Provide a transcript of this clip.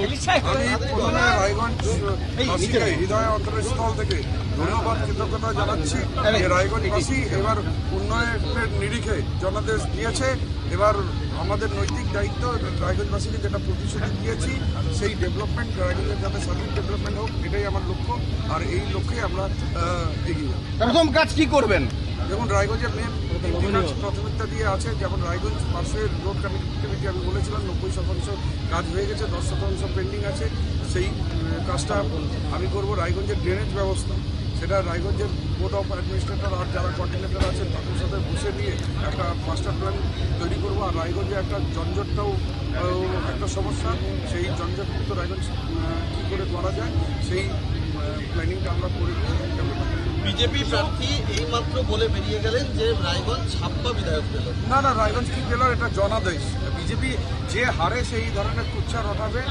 প্রথমে রায়গঞ্জবাসীকে হৃদয় অন্তরস্থল থেকে ধন্যবাদ কৃতজ্ঞতা জানাচ্ছি যে রায়গঞ্জবাসী এবার উন্নয়নের নিরিখে জনাদেশ দিয়েছে। এবার আমাদের নৈতিক দায়িত্ব রায়গঞ্জবাসীকে যেটা প্রতিশ্রুতি দিয়েছি সেই ডেভেলপমেন্ট, রায়গঞ্জের যাতে সার্বিক ডেভেলপমেন্ট হোক, এটাই আমার লক্ষ্য। আর এই লক্ষ্যে আমরা এগিয়ে যাব। প্রথম কাজ কি করবেন? যেমন রায়গঞ্জের মেন প্রাথমিকতা দিয়ে আছে, যেমন রায়গঞ্জ পাশের রোড কানেক্টিভিটি আমি বলেছিলাম 90% কাজ হয়ে গেছে, 10% পেন্ডিং আছে। সেই কাজটা আমি করব। রায়গঞ্জের ড্রেনেজ ব্যবস্থা, সেটা রায়গঞ্জের বোর্ড অফ অ্যাডমিনিস্ট্রেটর আর যারা কোঅর্ডিনেটর আছেন তাদের সাথে বসে নিয়ে একটা মাস্টার প্ল্যান তৈরি করবো। আর রায়গঞ্জে একটা জঞ্জটটাও একটা সমস্যা, সেই জঞ্জটমুক্ত রায়গঞ্জ কী করে করা যায় সেই প্ল্যানিংটা আমরা করে নিয়ে বিজেপি প্রার্থী এইমাত্র বলে বেরিয়ে গেলেন যে রায়গঞ্জ ছাপ্পা বিধায়ক পেল। না, রায়গঞ্জ কি পেল এটা জনাদেশ। বিজেপি যে হারে সেই ধরনের কুচ্ছা রটাবে